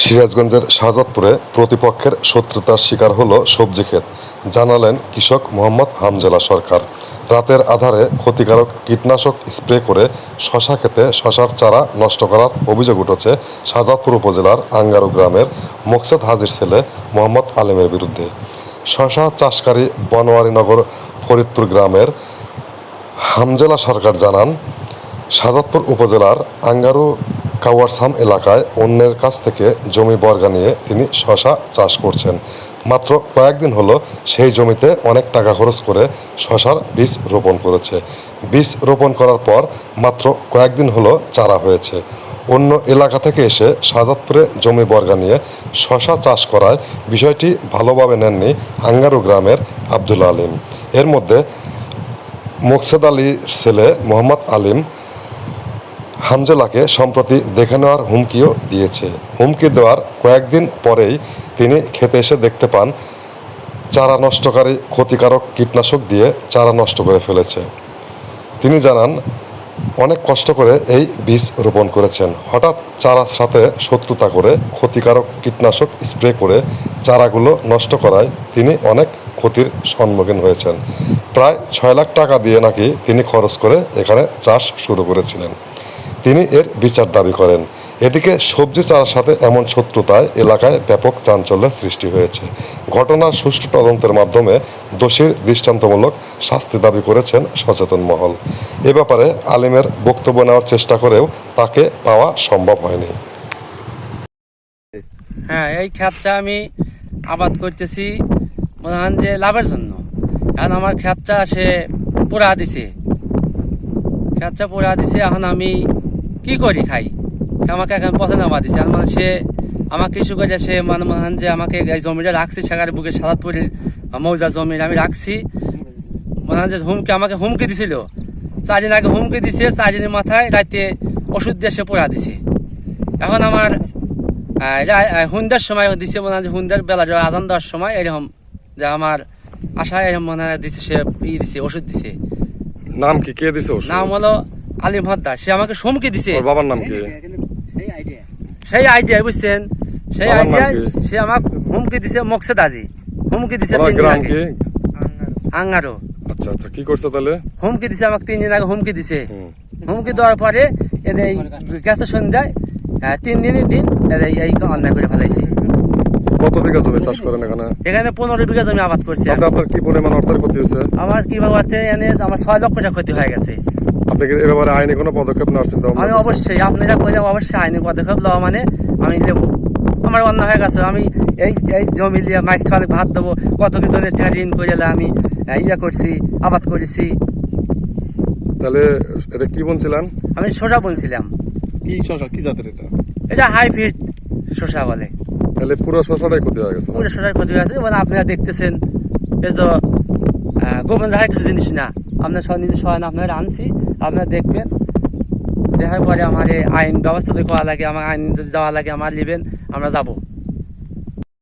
সিরাজগঞ্জের শাহজাদপুরে প্রতিপক্ষের শত্রুতার শিকার হলো সবজি ক্ষেত, জানালেন কৃষক মোহাম্মদ হামজেলা সরকার। রাতের আধারে ক্ষতিকারক কীটনাশক স্প্রে করে শশা ক্ষেতে শশার চারা নষ্ট করার অভিযোগ উঠেছে শাহজাদপুর উপজেলার আঙ্গারু গ্রামের মোকসেদ হাজির ছেলে মোহাম্মদ আলিমের বিরুদ্ধে। শশা চাষকারী বনোয়ারীনগর ফরিদপুর গ্রামের হামজেলা সরকার জানান, শাহজাদপুর উপজেলার আঙ্গারু কাওয়ারসাম এলাকায় অন্যের কাছ থেকে জমি বর্গা নিয়ে তিনি শশা চাষ করছেন। মাত্র কয়েকদিন হলো সেই জমিতে অনেক টাকা খরচ করে শশার বীজ রোপণ করেছে। বীজ রোপণ করার পর মাত্র কয়েকদিন হলো চারা হয়েছে। অন্য এলাকা থেকে এসে শাহজাদপুরে জমি বর্গা নিয়ে শশা চাষ করায় বিষয়টি ভালোভাবে নেননি আঙ্গারু গ্রামের আব্দুল আলিম। এর মধ্যে মোকসেদ আলীর ছেলে মোহাম্মদ আলিম হামজেলাকে সম্প্রতি দেখে নেওয়ার হুমকিও দিয়েছে। হুমকি দেওয়ার কয়েকদিন পরেই তিনি খেতে এসে দেখতে পান চারা নষ্টকারী ক্ষতিকারক কীটনাশক দিয়ে চারা নষ্ট করে ফেলেছে। তিনি জানান, অনেক কষ্ট করে এই বীজ রোপণ করেছেন, হঠাৎ চারার সাথে শত্রুতা করে ক্ষতিকারক কীটনাশক স্প্রে করে চারাগুলো নষ্ট করায় তিনি অনেক ক্ষতির সম্মুখীন হয়েছেন। প্রায় 6 লাখ টাকা দিয়ে নাকি তিনি খরচ করে এখানে চাষ শুরু করেছিলেন। তিনি এর বিচার দাবি করেন। এদিকে সবজি চারার সাথে এমন শত্রুতায় এলাকায় ব্যাপক চাঞ্চল্যের সৃষ্টি হয়েছে। ঘটনার সুষ্ঠু তদন্তের মাধ্যমে দোষীর দৃষ্টান্তমূলক শাস্তি দাবি করেছেন সচেতন মহল। এ ব্যাপারে আলিমের বক্তব্য নেওয়ার চেষ্টা করেও তাকে পাওয়া সম্ভব হয়নি। হ্যাঁ, এই ক্ষেতটা আমি আবাদ করতেছি মনে হয় যে লাভের জন্য। কারণ আমার ক্ষেতটা সে পোড়া দিছে, এখন আমি কি করি খাই, আমাকে এখন পছন্দ আবাদ দিছে। মানে সে আমাকে কিছু করে সে মনে হয় যে আমাকে এই জমিটা রাখছি, সেখানে বুকে শাহজাদপুরের মৌজা জমি আমি রাখছি। মনে হয় যে আমাকে হুমকি দিছিল, 4 দিন আগে হুমকি দিছে, 4 দিনের মাথায় রাতে ওষুধ দিয়ে সে পোড়া দিছে। এখন আমার সন্ধ্যার সময় দিছে, মনে হয় সন্ধ্যার বেলা আজান দেওয়ার সময় এরকম যে আমার আশায় এরকম মনে হয় দিছে, সে দিছে ওষুধ দিছে। নাম কি, কে দিছে? নাম হলো আলিম হদ্দার। সে আমাকে হুমকি দিছে। বাবার নাম কি? সেই আইডিয়া বুঝছেন, সেই আইডিয়া সে আমাকে হুমকি দিছে। মোকসেদ আজি হুমকি দিছে 3 দিন আগে। আঙ্গারো। আচ্ছা আচ্ছা, কি করছে তাহলে? হুমকি দিছে আমাকে 3 দিন আগে হুমকি দিছে। হুমকি দেওয়ার পরে এই গেছে সন্ধ্যায় 3 দিনের দিন এই অন্যায় করে ফেলাইছি। কত বিঘা জমি চাষ করেন এখানে? এখানে 15 বিঘা জমি আবাদ করছি। আপনার কি পরিমাণ অর্থের ক্ষতি হয়েছে? আমার কি বাবাতে আমার 6 লক্ষ টাকা ক্ষতি হয়ে গেছে। আপনি কি এ ব্যাপারে আইনি কোনো পদক্ষেপ নেওয়ার চিন্তা ভাবনা? আমি অবশ্যই, আপনারা কইলে অবশ্যই আইনি পদক্ষেপ লওয়া মানে আমি নেব। আমার অন্যায় হয়ে গেছে। আমি এই জমি দিয়ে মাইক ছালে ভাত দেবো, কত কি ধরনের টাকা ঋণ করে আমি করছি, আবাদ করেছি। তাহলে এটা কি বলছিলেন? আমি শসা বলছিলাম। কি শসা, কি জাতের এটা? এটা হাইব্রিড শসা বলে। তাহলে পুরো শসাটাই ক্ষতি হয়ে গেছে? পুরো শসার ক্ষতি হয়ে গেছে। মানে আপনারা দেখতেছেন, এ তো গোপন রাখার কিছু জিনিস না। আপনার সব নিজের সহায়না আপনারা আনছি, আপনারা দেখবেন। দেখার পরে আমার আইন ব্যবস্থা যদি করা লাগে, আমার আইন যদি দেওয়া লাগে আমার নেবেন, আমরা যাবো।